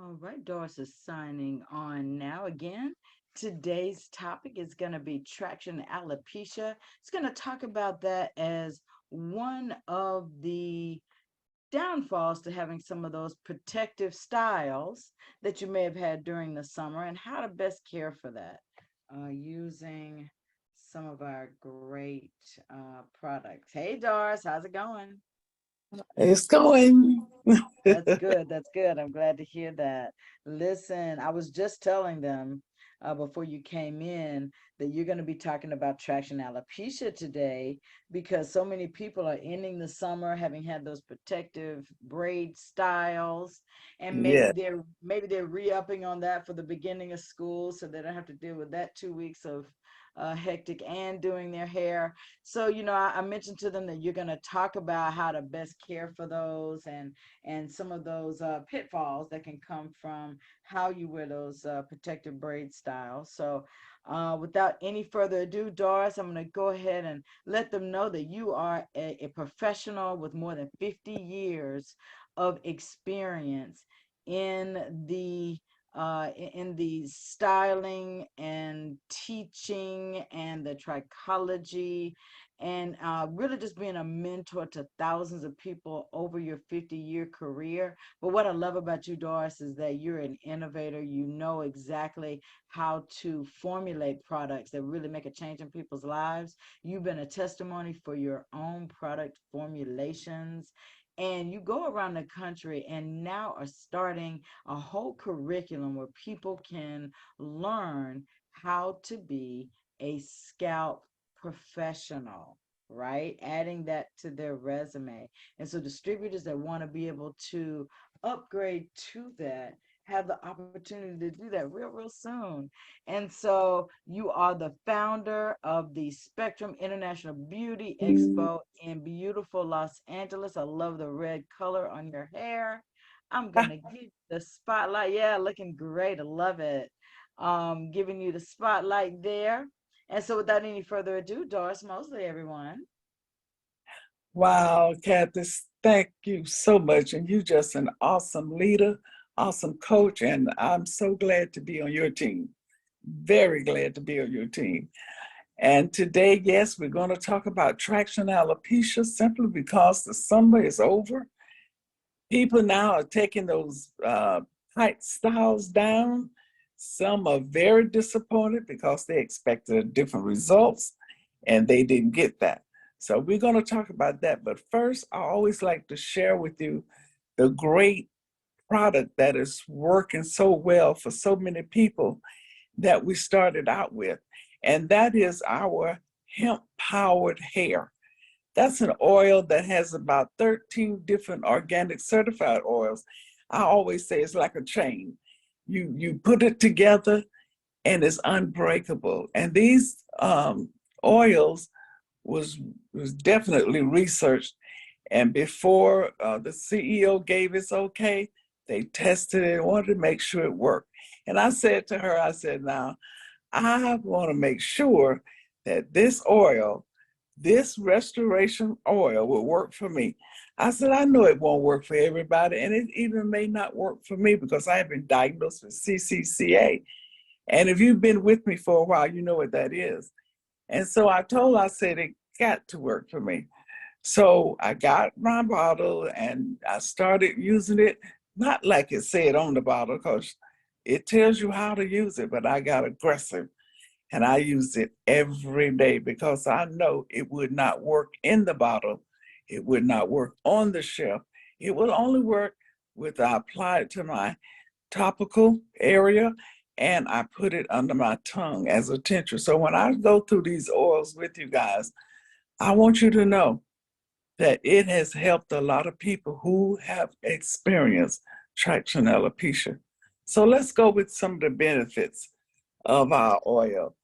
All right, Doris is signing on now again. Today's topic is going to be traction alopecia. It's going to talk about that as one of the downfalls to having some of those protective styles that you may have had during the summer and how to best care for that using some of our great products. Hey, Doris, how's it going? It's going. That's good. That's good. I'm glad to hear that. Listen, I was just telling them before you came in that you're going to be talking about traction alopecia today because so many people are ending the summer having had those protective braid styles, and Yeah. maybe they're re-upping on that for the beginning of school so they don't have to deal with that 2 weeks of hectic and doing their hair. So, I mentioned to them that you're going to talk about how to best care for those and some of those pitfalls that can come from how you wear those protective braid styles. So, without any further ado, Doris, I'm going to go ahead and let them know that you are a professional with more than 50 years of experience in the styling and teaching and the trichology and really just being a mentor to thousands of people over your 50-year career. But what I love about you, Doris, is that you're an innovator. You know exactly how to formulate products that really make a change in people's lives. You've been a testimony for your own product formulations. And you go around the country and now are starting a whole curriculum where people can learn how to be a scalp professional, right? Adding that to their resume. And so distributors that want to be able to upgrade to that have the opportunity to do that real soon. And so you are the founder of the Spectrum International Beauty Expo in beautiful Los Angeles. I love the red color on your hair. I'm gonna give the spotlight. Yeah, looking great. I love it. Giving you the spotlight there. And so without any further ado, Doris Mosley, everyone. Wow, Kathy, thank you so much. And you're just an awesome leader, awesome coach, and I'm so glad to be on your team. Very glad to be on your team. And today, yes, we're going to talk about traction alopecia simply because the summer is over. People now are taking those tight styles down. Some are very disappointed because they expected different results and they didn't get that. So we're going to talk about that. But first, I always like to share with you the great product that is working so well for so many people that we started out with. And that is our hemp powered hair. That's an oil that has about 13 different organic certified oils. I always say it's like a chain. You put it together and it's unbreakable. And these oils was was definitely researched. And before the CEO gave its okay, they tested it and wanted to make sure it worked. And I said to her, I said, now I want to make sure that this oil, this restoration oil will work for me. I said, I know it won't work for everybody, and it even may not work for me because I have been diagnosed with CCCA. And if you've been with me for a while, you know what that is. And so I told her, I said, it got to work for me. So I got my bottle and I started using it, not like it said on the bottle, because it tells you how to use it, but I got aggressive and I use it every day because I know it would not work in the bottle. It would not work on the shelf. It will only work with I apply it to my topical area and I put it under my tongue as a tincture. So when I go through these oils with you guys, I want you to know that it has helped a lot of people who have experienced traction alopecia. So let's go with some of the benefits of our oil.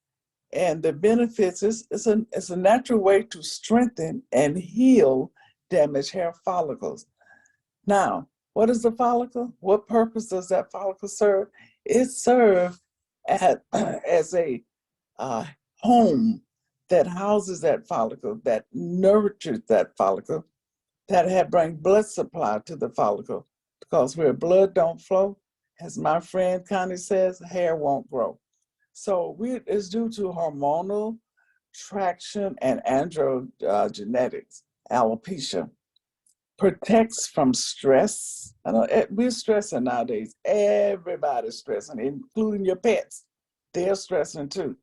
And the benefits is it's a natural way to strengthen and heal damaged hair follicles. Now, what is the follicle? What purpose does that follicle serve? It serves as a uh, home that houses that follicle, that nurtures that follicle, that have bring blood supply to the follicle. Because where blood don't flow, As my friend Connie says, hair won't grow. So it's due to hormonal traction and androgenetics, alopecia. Protects from stress. I know we're stressing nowadays. Everybody's stressing, including your pets. They're stressing too.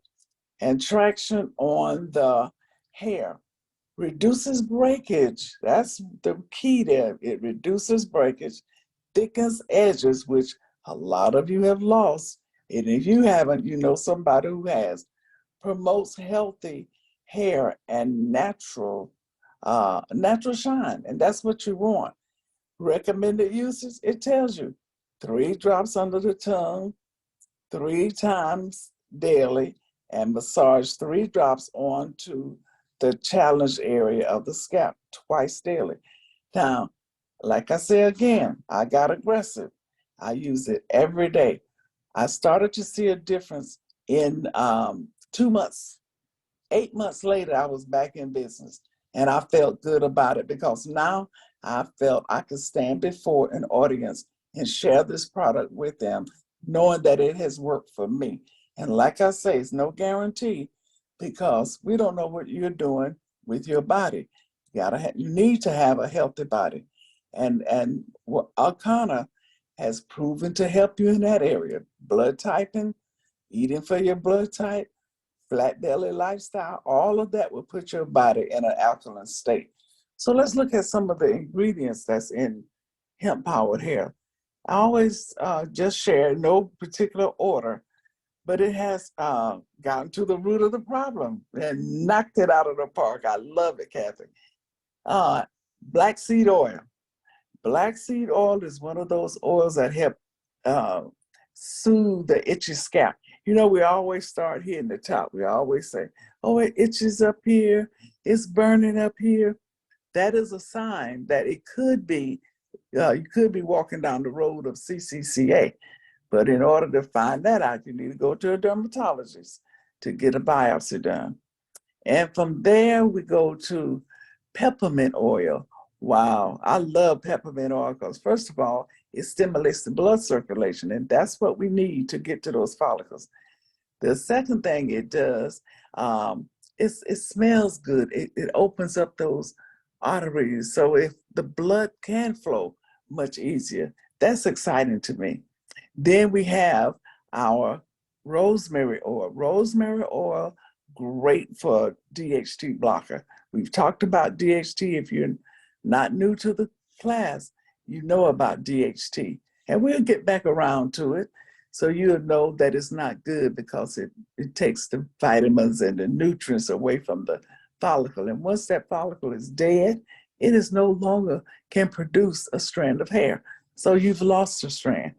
And traction on the hair reduces breakage. That's the key there. It reduces breakage, thickens edges, which a lot of you have lost. And if you haven't, you know somebody who has. Promotes healthy hair and natural shine. And that's what you want. Recommended uses, it tells you 3 drops under the tongue, 3 times daily, and massage 3 drops onto the challenged area of the scalp twice daily. Now, like I say again, I got aggressive. I use it every day. I started to see a difference in 2 months. 8 months later, I was back in business and I felt good about it because now I felt I could stand before an audience and share this product with them, knowing that it has worked for me. And like I say, it's no guarantee because we don't know what you're doing with your body. You need to have a healthy body. And what Alcana has proven to help you in that area. Blood typing, eating for your blood type, flat belly lifestyle, all of that will put your body in an alkaline state. So let's look at some of the ingredients that's in hemp powered hair. I always just share no particular order, but it has gotten to the root of the problem and knocked it out of the park. I love it, Kathy. Uh, Black seed oil. Black seed oil is one of those oils that help uh, soothe the itchy scalp. You know, we always start here in the top. We always say, oh, it itches up here. It's burning up here. That is a sign that it could be, you could be walking down the road of CCCA. But in order to find that out, you need to go to a dermatologist to get a biopsy done. And from there, we go to peppermint oil. Wow, I love peppermint oil because, first of all, it stimulates the blood circulation, and that's what we need to get to those follicles. The second thing it does, it smells good. It opens up those arteries, so if the blood can flow much easier. That's exciting to me. Then we have our rosemary oil. Rosemary oil, great for DHT blocker. We've talked about DHT. If you're not new to the class, you know about DHT. And we'll get back around to it. So you'll know that it's not good because it takes the vitamins and the nutrients away from the follicle. And once that follicle is dead, it is no longer can produce a strand of hair. So you've lost a strand.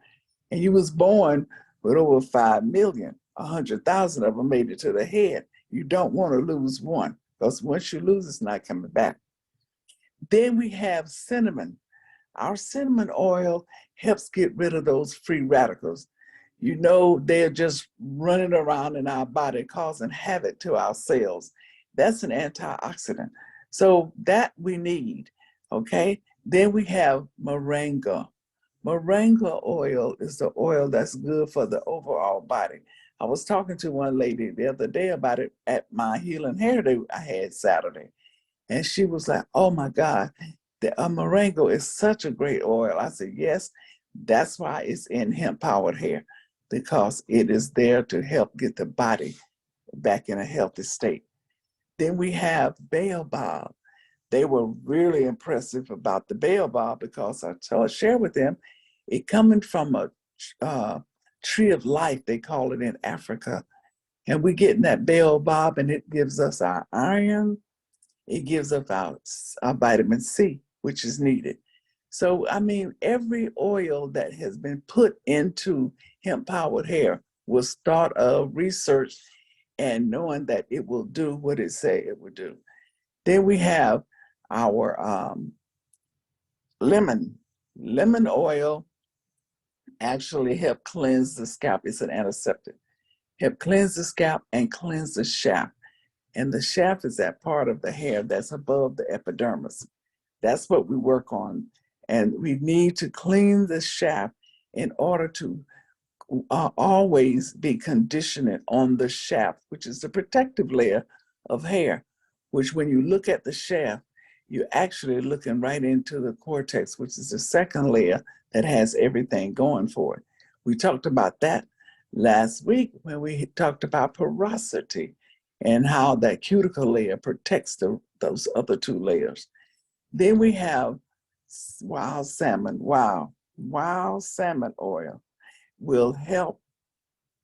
And you was born with over 5 million, 100,000 of them made it to the head. You don't want to lose one because once you lose, it's not coming back. Then we have cinnamon. Our cinnamon oil helps get rid of those free radicals. You know, they're just running around in our body causing havoc to our cells. That's an antioxidant. So that we need, okay? Then we have moringa. Moringa oil is the oil that's good for the overall body. I was talking to one lady the other day about it at my healing hair day I had Saturday. And she was like, oh my God, the moringa is such a great oil. I said, yes, that's why it's in hemp powered hair, because it is there to help get the body back in a healthy state. Then we have baobab. They were really impressive about the baobab because I shared with them, it coming from a tree of life, they call it in Africa. And we getting that baobab and it gives us our iron, it gives us our vitamin C, which is needed. So, I mean, every oil that has been put into hemp-powered hair was thought of, researched, and knowing that it will do what it say it would do. Then we have our lemon. Lemon oil actually help cleanse the scalp. It's an antiseptic. Help cleanse the scalp and cleanse the shaft. And the shaft is that part of the hair that's above the epidermis. That's what we work on. And we need to clean the shaft in order to always be conditioning on the shaft, which is the protective layer of hair, which when you look at the shaft, you're actually looking right into the cortex, which is the second layer that has everything going for it. We talked about that last week when we talked about porosity and how that cuticle layer protects those other two layers. Then we have wild salmon. Wow, wild salmon oil will help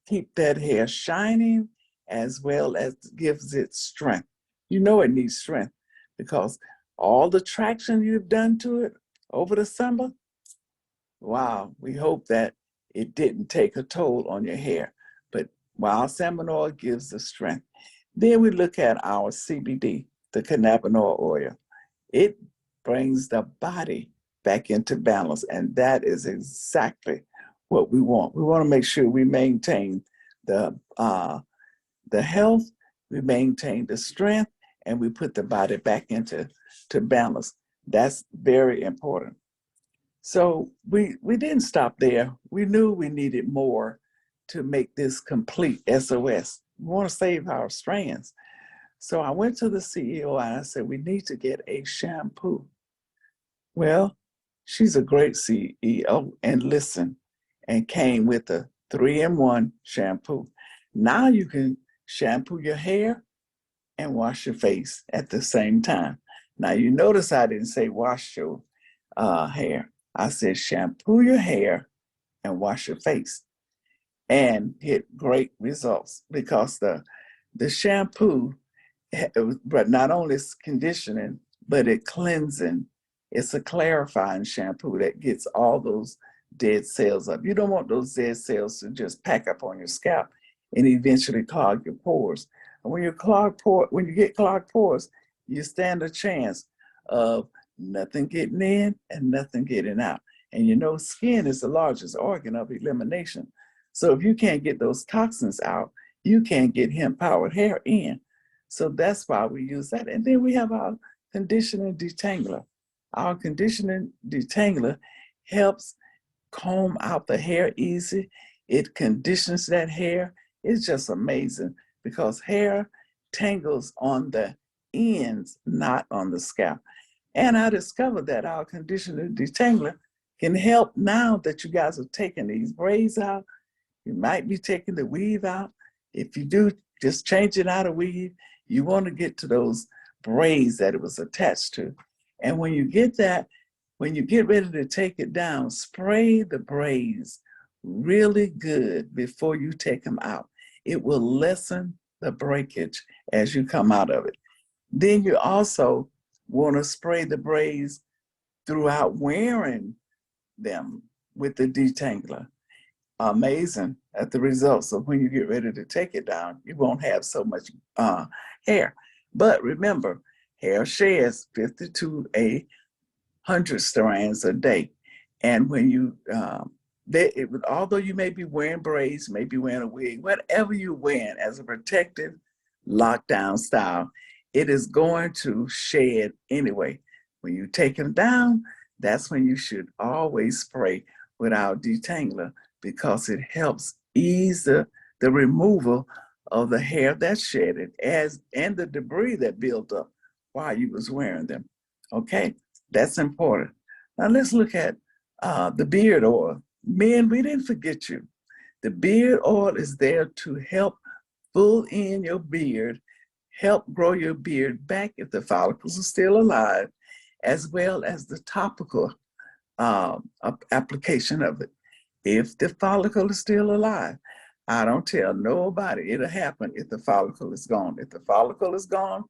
keep that hair shining as well as gives it strength. You know it needs strength because all the traction you've done to it over the summer, wow, we hope that it didn't take a toll on your hair. But wild salmon oil gives the strength. Then we look at our CBD, the cannabinoid oil. It brings the body back into balance, and that is exactly what we want. We want to make sure we maintain the health, we maintain the strength, and we put the body back into balance. That's very important. So we didn't stop there. We knew we needed more to make this complete SOS. We want to save our strands. So I went to the CEO and I said, we need to get a shampoo. Well, she's a great CEO and listened and came with a 3-in-1 shampoo. Now you can shampoo your hair and wash your face at the same time. Now you notice I didn't say wash your hair. I said shampoo your hair and wash your face, and get great results because the shampoo, but not only it's conditioning, but it cleansing. It's a clarifying shampoo that gets all those dead cells up. You don't want those dead cells to just pack up on your scalp and eventually clog your pores. And when you get clogged pores, you stand a chance of nothing getting in and nothing getting out. And you know, skin is the largest organ of elimination. So if you can't get those toxins out, you can't get hemp-powered hair in. So that's why we use that. And then we have our conditioning detangler. Our conditioning detangler helps comb out the hair easy. It conditions that hair. It's just amazing because hair tangles on the ends, not on the scalp. And I discovered that our conditioner detangler can help now that you guys are taking these braids out. You might be taking the weave out. If you do, just change it out of weave. You want to get to those braids that it was attached to. And when you get that, when you get ready to take it down, spray the braids really good before you take them out. It will lessen the breakage as you come out of it. Then you also want to spray the braids throughout wearing them with the detangler. Amazing at the results. So when you get ready to take it down, you won't have so much hair. But remember, hair sheds 50 to 100 strands a day. And when you, although you may be wearing braids, may be wearing a wig, whatever you're wearing as a protective lockdown style, it is going to shed anyway. When you take them down, that's when you should always spray with our detangler because it helps ease the removal of the hair that's shedded and the debris that built up while you was wearing them. Okay, that's important. Now let's look at the beard oil. Men, we didn't forget you. The beard oil is there to help full in your beard, help grow your beard back if the follicles are still alive, as well as the topical application of it. If the follicle is still alive, I don't tell nobody it'll happen if the follicle is gone. If the follicle is gone,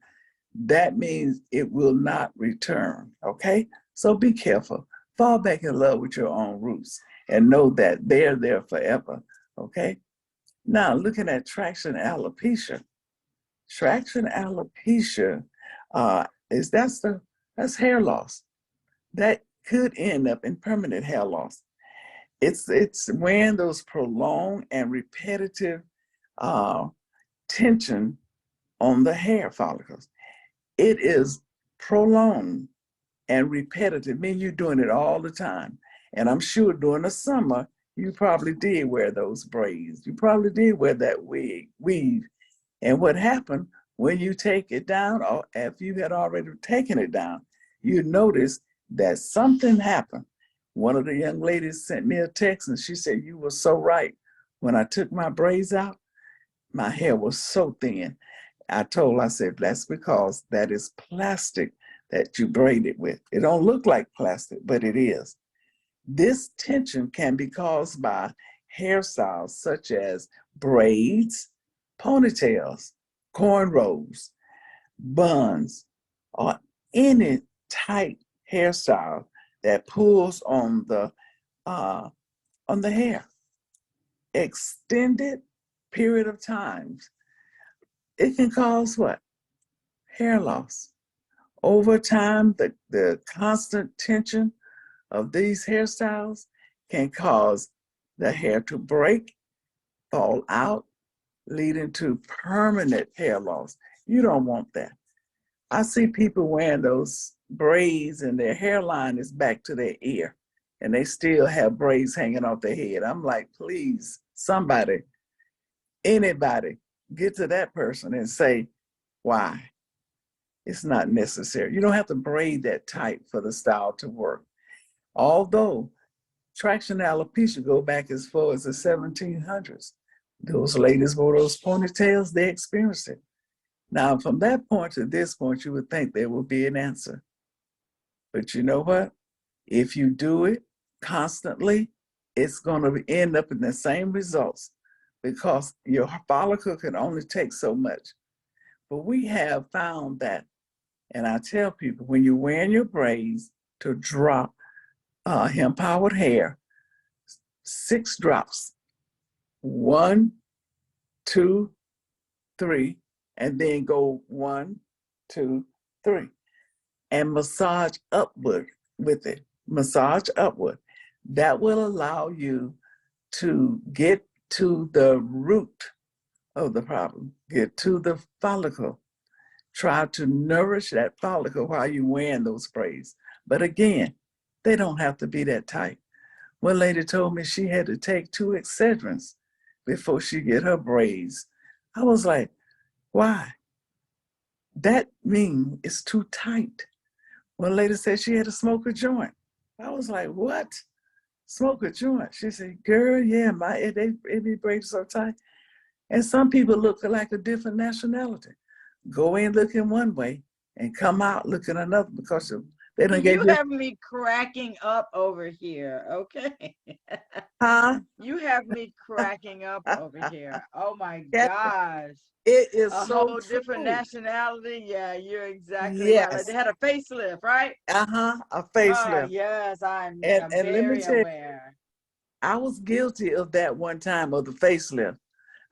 that means it will not return, okay? So be careful. Fall back in love with your own roots and know that they're there forever, okay? Now, looking at traction alopecia. Traction alopecia that's hair loss. That could end up in permanent hair loss. It's when those prolonged and repetitive tension on the hair follicles. It is prolonged and repetitive, meaning you're doing it all the time. And I'm sure during the summer, You probably did wear those braids. You probably did wear that weave. And what happened when you take it down, or if you had already taken it down, you notice that something happened. One of the young ladies sent me a text and she said, "You were so right. When I took my braids out, my hair was so thin." I told her, I said, "That's because that is plastic that you braided with. It don't look like plastic, but it is." This tension can be caused by hairstyles such as braids, ponytails, cornrows, buns, or any tight hairstyle that pulls on the hair. Extended period of times, it can cause what? Hair loss. Over time, the constant tension of these hairstyles can cause the hair to break, fall out, leading to permanent hair loss. You don't want that. I see people wearing those braids and their hairline is back to their ear and they still have braids hanging off their head. I'm like, please, somebody, anybody, get to that person and say, why? It's not necessary. You don't have to braid that tight for the style to work. Although traction alopecia go back as far as the 1700s. Those ladies wore those ponytails, they experienced it. Now, from that point to this point, you would think there would be an answer. But you know what? If you do it constantly, it's going to end up in the same results because your follicle can only take so much. But we have found that, and I tell people, when you're wearing your braids, to drop hemp-powered hair, 6 drops, 1, 2, 3, and then go 1, 2, 3, and massage upward with it. Massage upward. That will allow you to get to the root of the problem, get to the follicle. Try to nourish that follicle while you're wearing those braids. But again, they don't have to be that tight. One lady told me she had to take 2 Excedrins before she get her braids. I was like, why? That means it's too tight. One lady said she had to smoke a joint. I was like, what? Smoke a joint? She said, girl, yeah, my braids so tight. And some people look like a different nationality. Go in looking one way and come out looking another because they don't get you have me cracking up over here, okay? Huh? You have me cracking up over here. Oh my Yeah, gosh. it is A so whole different true. nationality. Yeah, you're exactly right. Like they Yes. had a facelift, right? A Oh, facelift. yes, I'm And let me very tell you, aware. I was guilty of that one time of the facelift.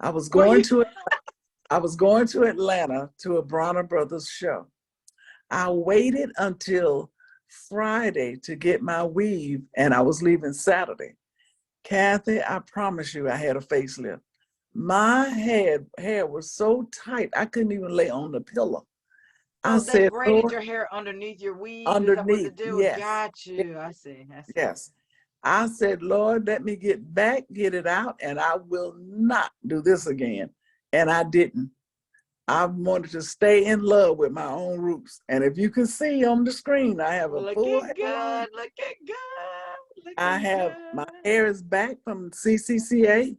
I was Well, going to I was going to Atlanta to a Bronner Brothers show. I waited until Friday to get my weave, and I was leaving Saturday. Kathy, I promise you, I had a facelift. My hair was so tight, I couldn't even lay on the pillow. I oh, they said, braided Lord, your hair underneath your weave. Is that what the underneath, deal was? yes, Got you. I see. I see. yes. I said, Lord, let me get back, get it out, and I will not do this again. And I didn't. I wanted to stay in love with my own roots. And if you can see on the screen, I have a full Looking hairline. good. Looking good. I Looking have, my good. hair is back from CCCA.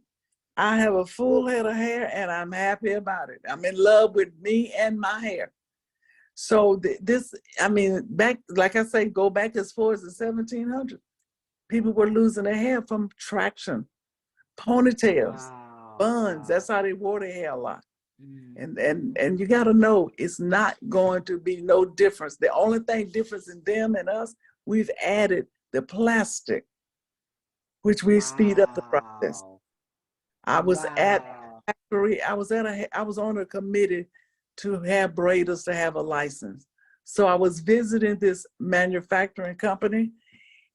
I have a full head of hair and I'm happy about it. I'm in love with me and my hair. So this, I mean, back, like I say, go back as far as the 1700s. People were losing their hair from traction, ponytails, Wow. buns. That's Wow. how they wore their hair a lot. Mm-hmm. And you got to know it's not going to be no difference. The only thing difference in them and us, we've added the plastic, which we speed up the process. Wow. I was at Wow. factory. I was on a committee to have braiders to have a license. So I was visiting this manufacturing company,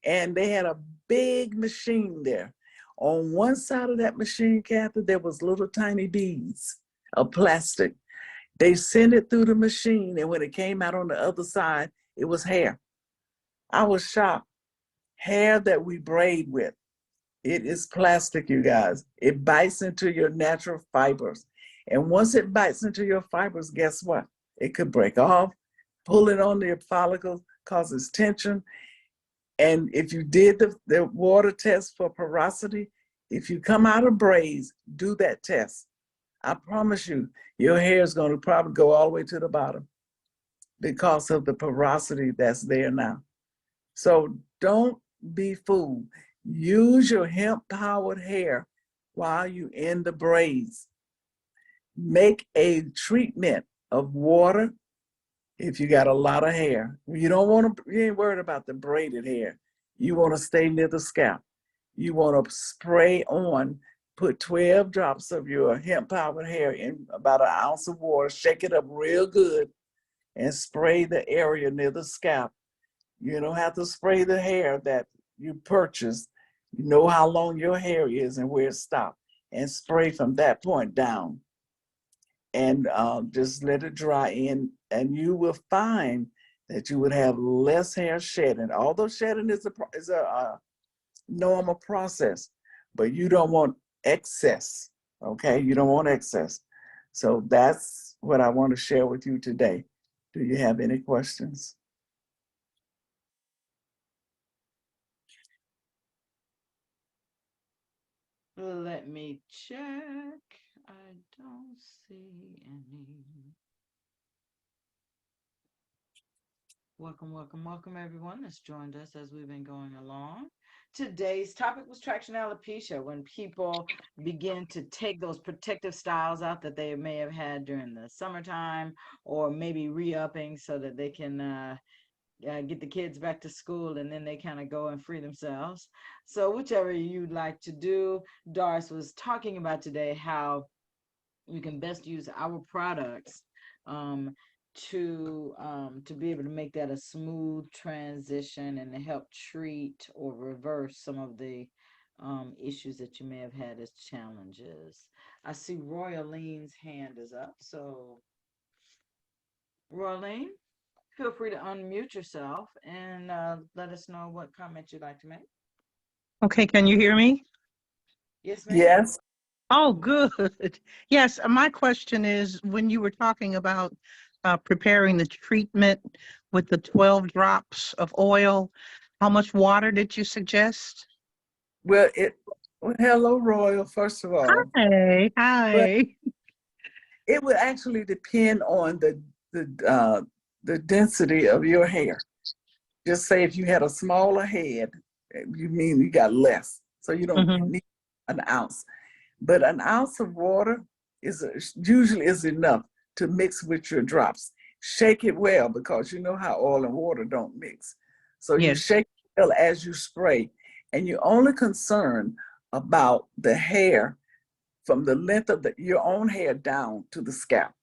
and they had a big machine there. On one side of that machine, Kathy, there was little tiny beads of plastic. They sent it through the machine, and when it came out on the other side, it was hair. I was shocked. Hair that we braid with It is plastic, you guys. It bites into your natural fibers. And once it bites into your fibers, guess what? It could break off, pull it on the follicles, causes tension. And if you did the water test for porosity, if you come out of braids, do that test. I promise you, your hair is going to probably go all the way to the bottom because of the porosity that's there now. So don't be fooled. Use your hemp-powered hair while you in the braids. Make a treatment of water if you got a lot of hair. You don't want to, you ain't worried about the braided hair. You want to stay near the scalp. You want to spray on, put 12 drops of your hemp-powered hair in about an ounce of water, shake it up real good, and spray the area near the scalp. You don't have to spray the hair that you purchased. You know how long your hair is and where it stopped, and spray from that point down. And just let it dry in, and you will find that you would have less hair shedding. Although shedding is a normal process, but you don't want excess, okay? You don't want excess. So that's what I want to share with you today. Do you have any questions? Let me check. I don't see any. Welcome, everyone that's joined us as we've been going along. Today's topic was traction alopecia, when people begin to take those protective styles out that they may have had during the summertime, or maybe re-upping so that they can get the kids back to school, and then they kind of go and free themselves. So whichever you'd like to do, Doris was talking about today how you can best use our products um, to be able to make that a smooth transition and to help treat or reverse some of the issues that you may have had as challenges. I see Royalene's hand is up, so Royalene, feel free to unmute yourself and let us know what comment you'd like to make. Okay, can you hear me? Yes, ma'am. Yes. Oh, good. Yes, my question is, when you were talking about preparing the treatment with the 12 drops of oil, how much water did you suggest? Well, hello, Royal, first of all. Hey, But hi. it would actually depend on the density of your hair. Just say if you had a smaller head, you mean you got less. So you don't Hmm. need an ounce. But an ounce of water usually is enough to mix with your drops. Shake it well, because you know how oil and water don't mix. So you Yes, shake it well as you spray, and you're only concerned about the hair from the length of your own hair down to the scalp,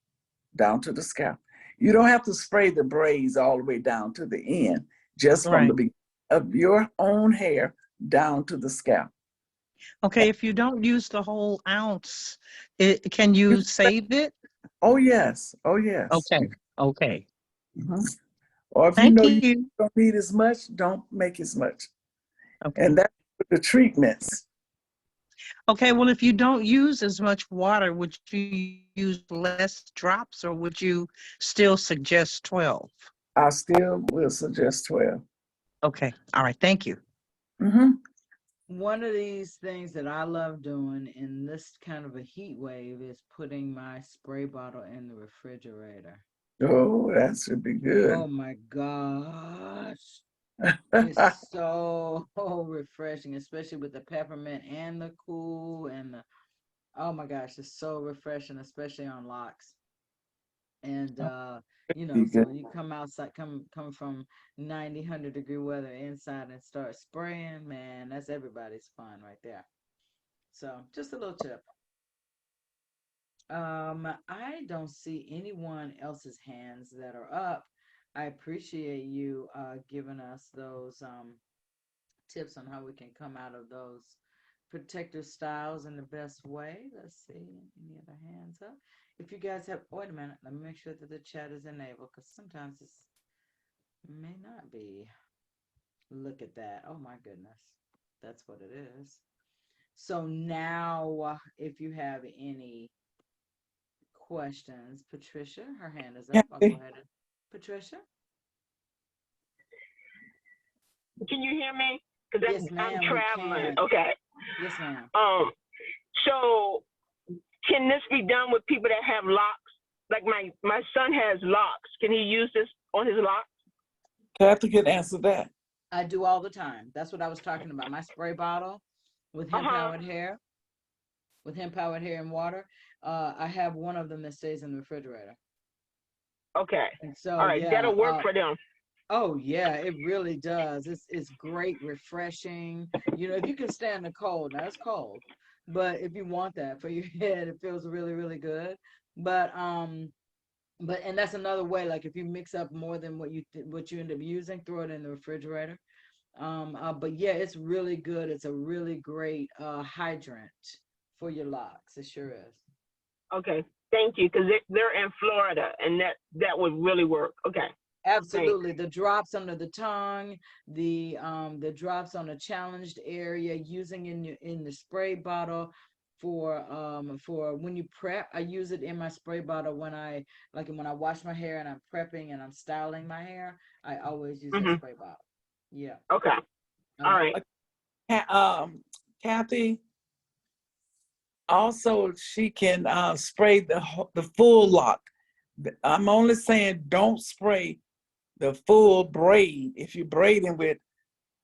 down to the scalp. You don't have to spray the braids all the way down to the end, just from the right. beginning of your own hair down to the scalp. Okay, if you don't use the whole ounce, can You, you save it? oh yes, oh yes. Okay, okay. Mhm. Or if you Thank know you you. don't need as much, don't make as much. Okay. And that's the treatments. Okay, well, if you don't use as much water, would you use less drops or would you still suggest 12? I still will suggest 12. Okay, all right, thank you. Mm-hmm. One of these things that I love doing in this kind of a heat wave is putting my spray bottle in the refrigerator. Oh, that should be good. Oh my gosh. It's so refreshing, especially with the peppermint and the cool and the, oh my gosh, it's so refreshing, especially on locks. And Be so good. when you come outside, come from 90, 100-degree weather inside and start spraying, man, that's everybody's fun right there. So just a little tip. I don't see anyone else's hands that are up. I appreciate you giving us those tips on how we can come out of those protective styles in the best way. Let's see, any other hands up? If you guys have, wait a minute, let me make sure that the chat is enabled, because sometimes this may not be. Look at that. Oh my goodness. That's what it is. So now, if you have any questions, Patricia, her hand is up. I'll go Kathy, ahead and Patricia. Can you hear me? Because Yes, I'm ma'am, we traveling. can. Okay. Yes, ma'am. So can this be done with people that have locks? Like my son has locks. Can he use this on his locks? Kathy can answer that. I do all the time. That's what I was talking about. My spray bottle with hemp powered hair, and water. I have one of them that stays in the refrigerator. Okay. And so, All right. yeah. That'll work for them. Oh yeah, it really does. It's great, refreshing. You know, if you can stand the cold, now it's cold, but if you want that for your head, it feels really, really good. But and that's another way. Like if you mix up more than what you end up using, throw it in the refrigerator. But yeah, it's really good. It's a really great hydrant for your locks. It sure is. Okay. Thank you. Because they're in Florida, and that would really work. Okay. Absolutely. The drops under the tongue, the drops on a challenged area, using in the spray bottle for when you prep. I use it in my spray bottle when I wash my hair and I'm prepping and I'm styling my hair. I always use that spray bottle. Yeah. Okay. All right. Kathy, also she can spray the full lock. I'm only saying don't spray the full braid if you're braiding with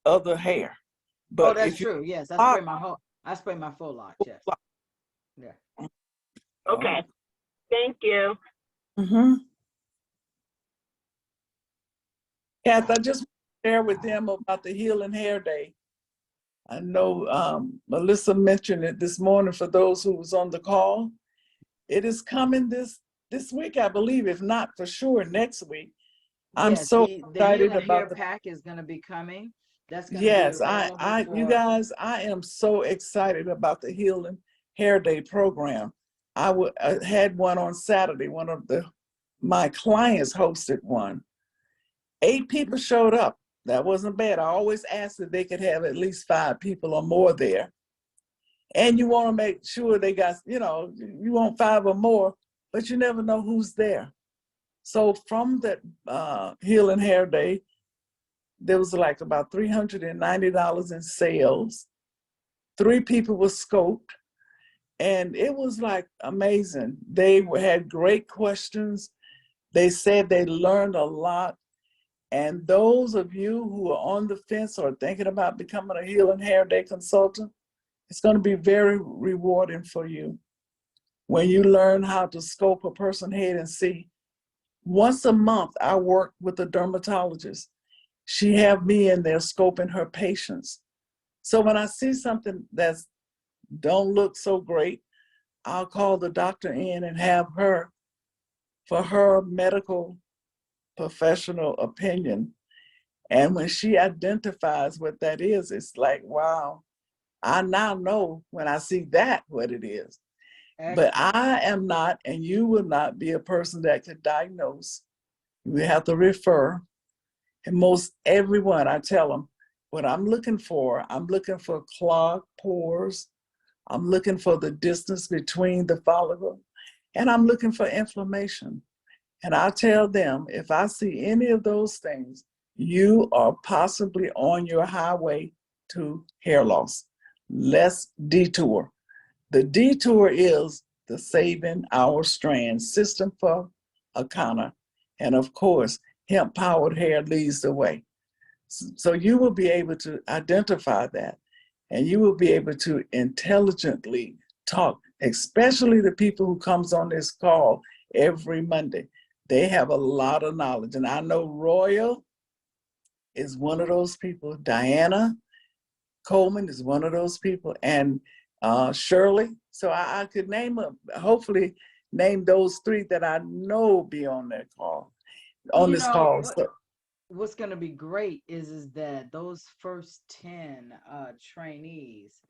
other hair. Oh, But that's if you true. Yes, lock, I spray my full lock. Yes. Yeah. Okay. Thank you. Mm-hmm. Kath, I just want to share with them about the Healing Hair Day. I know Melissa mentioned it this morning for those who was on the call. It is coming this week, I believe, if not for sure next week. I'm Yes, so the excited healing about hair the pack is going to be coming. That's going to be yes, available you for. guys, I am so excited about the Healing Hair Day program. I had one on Saturday. One of my clients hosted one. 8 people showed up. That wasn't bad. I always asked if they could have at least 5 people or more there. And you want to make sure they got, you want 5 or more, but you never know who's there. So from that Healing Hair Day, there was like about $390 in sales. 3 people were scoped, and it was like amazing. They had great questions. They said they learned a lot. And those of you who are on the fence or thinking about becoming a Healing Hair Day consultant, it's going to be very rewarding for you when you learn how to scope a person's head and see. Once a month, I work with a dermatologist. She have me in there scoping her patients. So when I see something that's don't look so great, I'll call the doctor in and have her, for her medical professional opinion. And when she identifies what that is, it's like, wow, I now know when I see that what it is. But Excellent. I am not, and you will not be a person that could diagnose. We have to refer. And most everyone, I tell them, what I'm looking for clogged pores. I'm looking for the distance between the follicle, and I'm looking for inflammation. And I tell them, if I see any of those things, you are possibly on your highway to hair loss. Let's detour. The detour is the Saving Our Strand system for Akana. And of course, hemp powered hair leads the way. So you will be able to identify that, and you will be able to intelligently talk, especially the people who comes on this call every Monday. They have a lot of knowledge. And I know Royal is one of those people. Diana Coleman is one of those people. And Shirley. So I could hopefully name those 3 that I know be on that call, on You this know call. what? So, What's going to be great is that those first 10 trainees,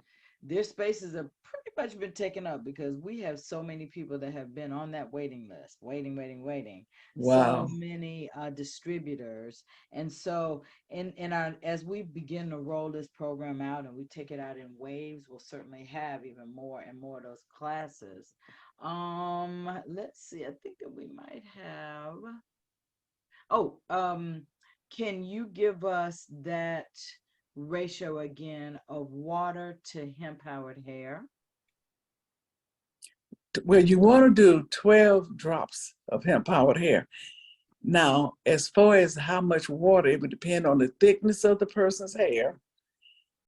their spaces are pretty much been taken up because we have so many people that have been on that waiting list, waiting. So Wow. many distributors, and so in our as we begin to roll this program out and we take it out in waves, we'll certainly have even more and more of those classes. Let's see. I think that we might have. Oh, can you give us that ratio again of water to hemp powered hair? Well, you want to do 12 drops of hemp powered hair. Now, as far as how much water, it would depend on the thickness of the person's hair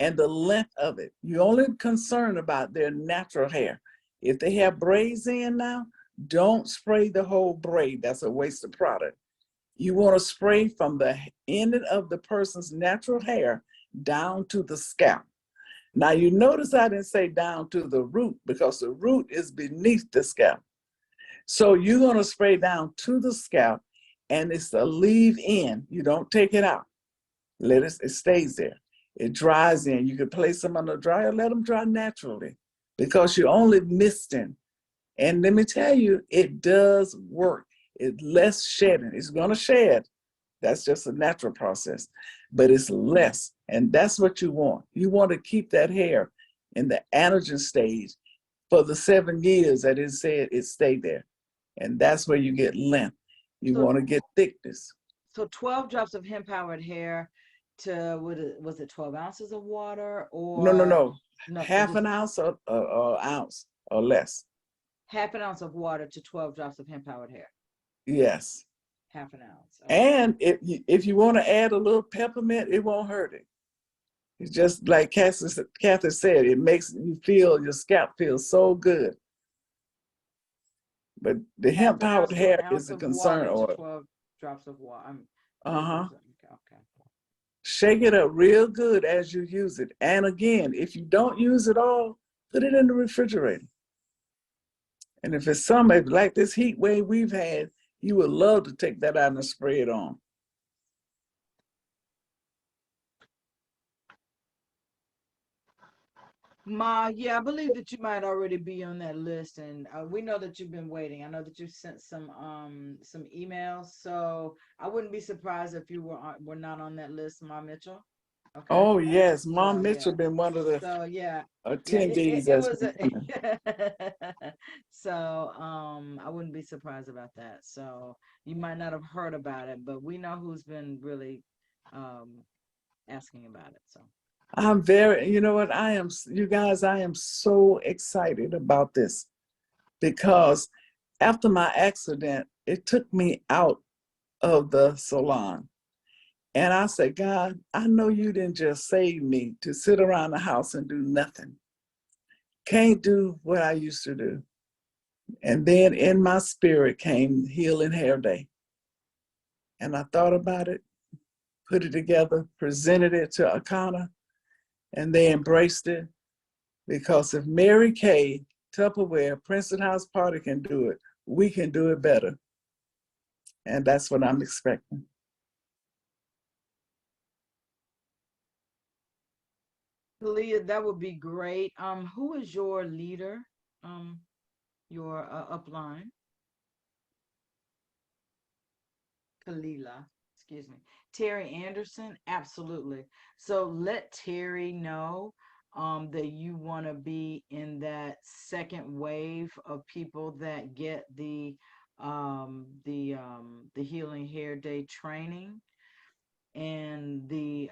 and the length of it. You're only concerned about their natural hair. If they have braids in now, don't spray the whole braid. That's a waste of product. You want to spray from the end of the person's natural hair down to the scalp. Now, you notice I didn't say down to the root because the root is beneath the scalp. So you're going to spray down to the scalp, and it's a leave in. You don't take it out. It stays there. It dries in. You can place them on the dryer, let them dry naturally because you're only misting. And let me tell you, it does work. It's less shedding. It's going to shed. That's just a natural process, but it's less. And that's what you want. You want to keep that hair in the anagen stage for the 7 years that it said it stayed there. And that's where you get length. You So want to get thickness. so 12 drops of hemp powered hair to was it 12 ounces of water No, no, or no. no Half just an ounce or ounce or less. half an ounce of water to 12 drops of hemp powered hair? Yes. Half an ounce. Okay. And if you want to add a little peppermint, it won't hurt it. It's just like Kathy said, it makes you feel, your scalp feels so good. But the hemp powered hair Ounce is a of concern water to oil. 12 drops of water. Uh-huh. Okay. Shake it up real good as you use it. And again, if you don't use it all, put it in the refrigerator. And if it's summer, like this heat wave we've had, you would love to take that out and spray it on. Ma, yeah, I believe that you might already be on that list, and we know that you've been waiting. I know that you sent some emails, so I wouldn't be surprised if you were not on that list, Ma Mitchell. Okay, Oh yes, Mom so Mitchell yeah, been one of the so yeah, yeah, attendees it that's was been a coming. so I wouldn't be surprised about that. So you might not have heard about it, but we know who's been really um asking about it. So. You know what, you guys, I am so excited about this because after my accident, it took me out of the salon. And I said, God, I know you didn't just save me to sit around the house and do nothing. Can't do what I used to do. And then in my spirit came Healing Hair Day. And I thought about it, put it together, presented it to Akana, and they embraced it. Because if Mary Kay, Tupperware, Princeton House Party can do it, we can do it better. And that's what I'm expecting. Leah, that would be great. Who is your leader? Um, your upline? Kalila, excuse me. Terry Anderson, absolutely. So let Terry know that you want to be in that second wave of people that get the Healing Hair Day training and the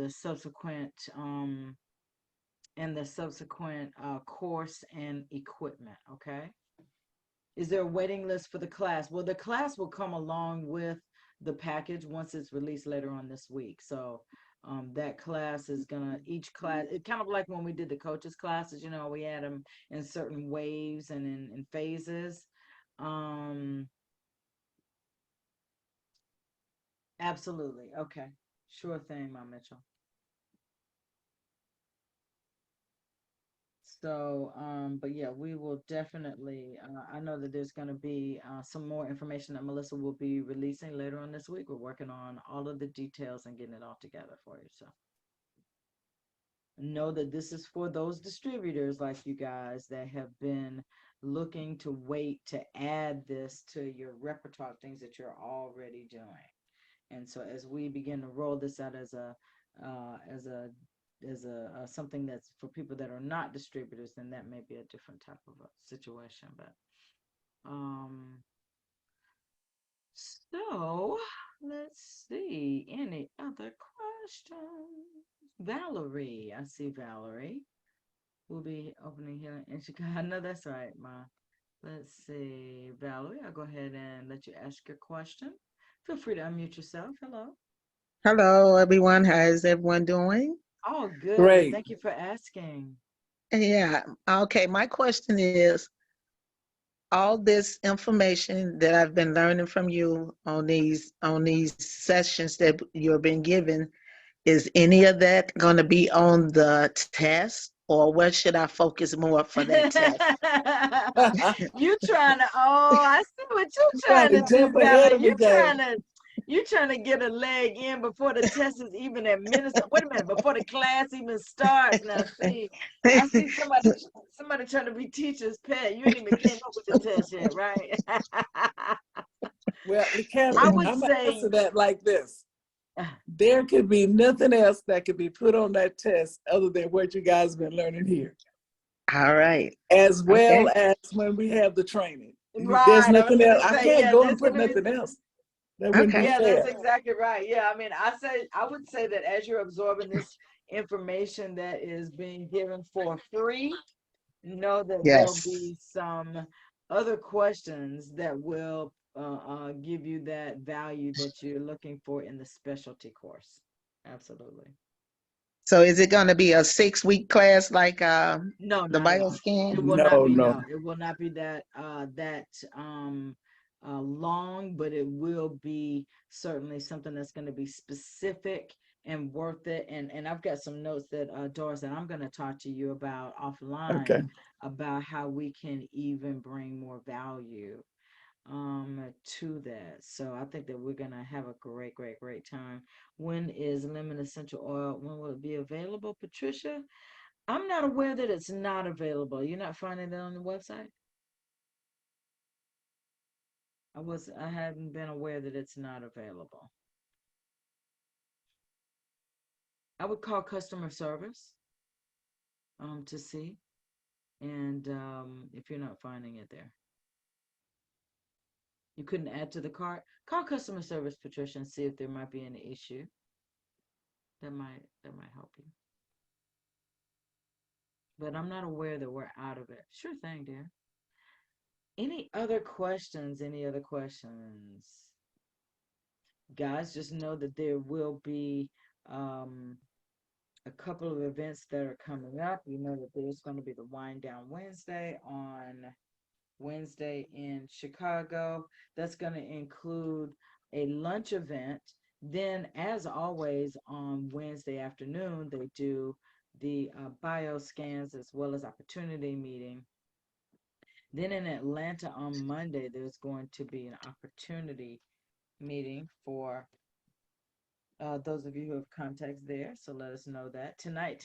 subsequent course and equipment. Okay. Is there a waiting list for the class? Well, the class will come along with the package once it's released later on this week. So that class is gonna each class. It kind of like when we did the coaches classes. We had them in certain waves and in phases. Um, Absolutely. Okay. Sure thing, my Mitchell. So, but yeah, we will definitely, I know that there's going to be some more information that Melissa will be releasing later on this week. We're working on all of the details and getting it all together for you. So, know that this is for those distributors like you guys that have been looking to wait to add this to your repertoire of things that you're already doing. And so as we begin to roll this out as a as a something that's for people that are not distributors, then that may be a different type of a situation. But um so let's see, any other questions? Valerie, I see Valerie. We'll be opening here in Chicago. No, that's right, Ma. Let's see, Valerie, I'll go ahead and let you ask your question. Feel free to unmute yourself. Hello. Hello, everyone. How is everyone doing? Oh, good. Great. Thank you for asking. Yeah. Okay. My question is, all this information that I've been learning from you on these sessions that you've been given, is any of that going to be on the test, or where should I focus more for that test? You trying to, oh, I see what you're Trying trying to to do, jump ahead Valerie. of the game. You trying to get a leg in before the test is even administered. Wait a minute, before the class even starts. Now, see, I see somebody trying to be teacher's pet. You ain't even came up with the test yet, right? Well, I Kelly, would I'm gonna say, answer that like this. There could be nothing else that could be put on that test other than what you guys have been learning here, All right. as well Okay. as when we have the training. There's right. I was nothing else. gonna I say, can't yeah, go and there's put gonna be. nothing else. That wouldn't be Okay. Yeah, that's fair. exactly right. Yeah, I mean, I would say that as you're absorbing this information that is being given for free, know that there'll Yes. be some other questions that will give you that value that you're looking for in the specialty course. Absolutely. So is it going to be a 6-week class like No, the not at all. It bioscan? will not No, be, no. no, it will not be long, but it will be certainly something that's going to be specific and worth it. And I've got some notes that Doris, that I'm going to talk to you about offline Okay. about how we can even bring more value to that. So I think that we're going to have a great time. When is lemon essential oil, when will it be available, Patricia? I'm not aware that it's not available. You're not finding it on the website? I hadn't been aware that it's not available. I would call customer service to see, and if you're not finding it there, you couldn't add to the cart. Call customer service, Patricia, and see if there might be any issue. That might help you. But I'm not aware that we're out of it. Sure thing, dear. Any other questions? Any other questions? Guys, just know that there will be um, a couple of events that are coming up. You know that there's going to be the Wind Down Wednesday on Wednesday in Chicago. That's going to include a lunch event. Then, as always, on Wednesday afternoon, they do the bio scans as well as opportunity meeting. Then in Atlanta on Monday, there's going to be an opportunity meeting for those of you who have contacts there. So let us know that tonight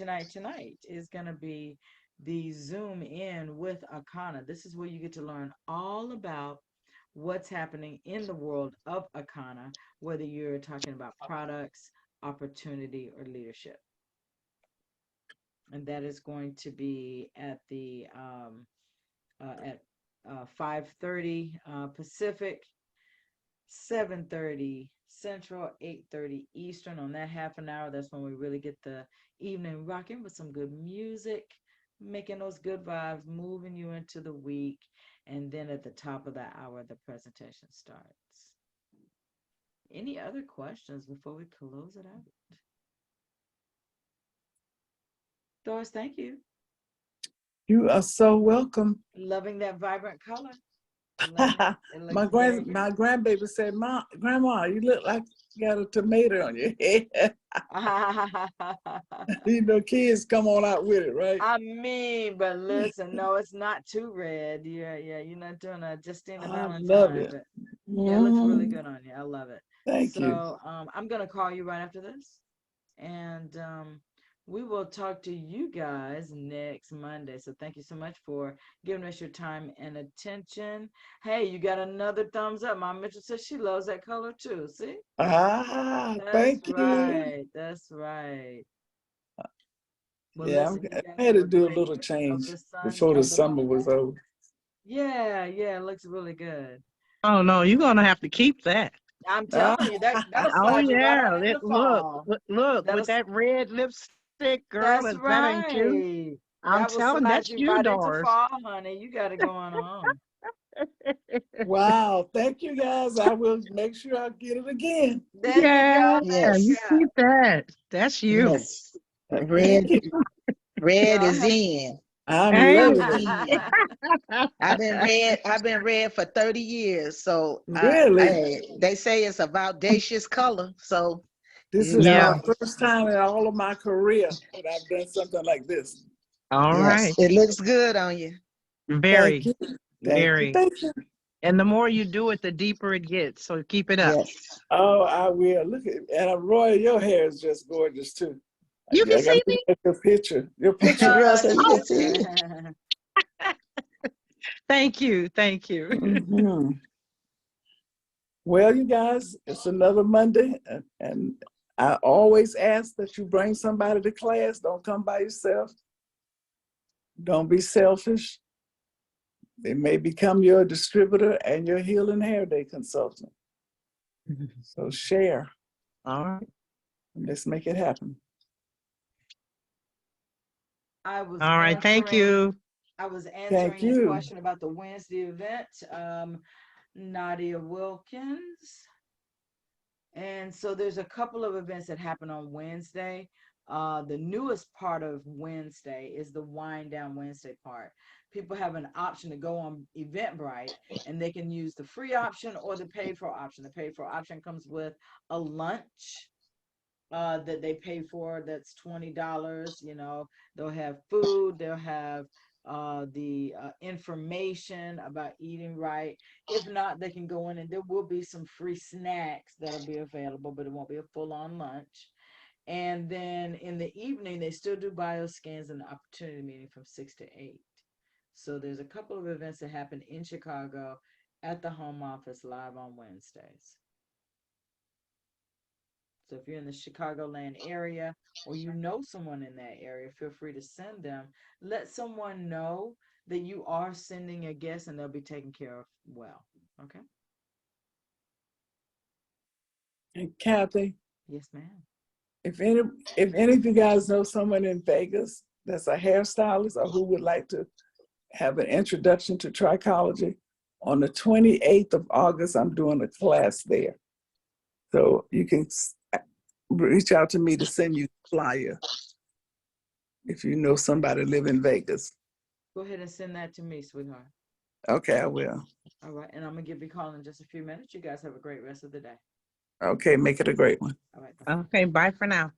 is going to be the Zoom in with Akana. This is where you get to learn all about what's happening in the world of Akana, whether you're talking about products, opportunity, or leadership. And that is going to be at the at 5:30 Pacific, 7:30 Central, 8:30 Eastern. On that half an hour, that's when we really get the evening rocking with some good music, making those good vibes, moving you into the week. And then at the top of the hour, the presentation starts. Any other questions before we close it out? Doris, thank you. You are so welcome. Loving that vibrant color. Loving it. It looks very good. My grandbaby said, Grandma, you look like you got a tomato on your head. You know, kids come on out with it, right? I mean, but listen, no, it's not too red. Yeah, you're not doing a Justina I love Valentine, it. but yeah, it looks really Mhm. good on you. I love it. Thank you. So I'm gonna call you right after this, and We will talk to you guys next Monday. So thank you so much for giving us your time and attention. Hey, you got another thumbs up. Mom Mitchell says she loves that color too. See? Ah, That's thank you. right. That's right. Well, Yeah, listen, you I guys had have to a do a great little rest of change the sun before the of the summer was Monday. over. Yeah, yeah, it looks really good. Oh, no, you're gonna have to keep that. I'm Ah, telling you, that'll Oh, slide you right yeah, on into look, fall. look, That'll with s- that red lipstick, girl, that's that ain't you. right. I'm That will telling, slide that's you you, right into Doris. fall, honey. You got it going on. wow, thank you guys. I will make sure I get it again. There you Yeah, go. There you you Yes, go. keep that. That's you. yes. Thank Red, you. red Y'all is have in. I'm Hey. Red loving is it. in. I've been red for 30 years. So Really, they say it's a audacious color. So this you is my Yeah. know, first time in all of my career that I've done something like this. All yes, right. it looks good on you. Thank Very, you. Thank you. very. Thank you. And the more you do it, the deeper it gets. So keep it up. Yes. Oh, I will. Look at, and Roy, your hair is just gorgeous too. You can I got see to look me. at your picture. Your picture. Ross uh, said you Oh, can see picture. it. thank you. Thank you. Mhm. Well, you guys, it's another Monday, and I always ask that you bring somebody to class. Don't come by yourself. Don't be selfish. They may become your distributor and your healing hair day consultant. So share. All right. Let's make it happen. I was All right. Thank answering you. I was Thank answering the you. question about the Wednesday event. Nadia Wilkins. And so there's a couple of events that happen on Wednesday. The newest part of Wednesday is the Wind Down Wednesday part. People have an option to go on Eventbrite and they can use the free option or the paid for option. The paid for option comes with a lunch that they pay for that's $20. You know, they'll have food, they'll have the information about eating right. If not, they can go in and there will be some free snacks that'll be available, but it won't be a full-on lunch. And then in the evening, they still do bioscans and opportunity meeting from 6 to 8. So there's a couple of events that happen in Chicago at the home office live on Wednesdays. So if you're in the Chicagoland area or you know someone in that area, feel free to send them. Let someone know that you are sending a guest and they'll be taken care of well. Okay? And Kathy, Yes, ma'am. if any if any of you guys know someone in Vegas that's a hairstylist or who would like to have an introduction to trichology, on the 28th of August, I'm doing a class there. So you can reach out to me to send you a flyer if you know somebody live in Vegas. Go ahead and send that to me, sweetheart. Okay, I will. All right. And I'm going to give you a call in just a few minutes. You guys have a great rest of the day. Okay, make it a great one. All right. Bye. Okay. Bye for now.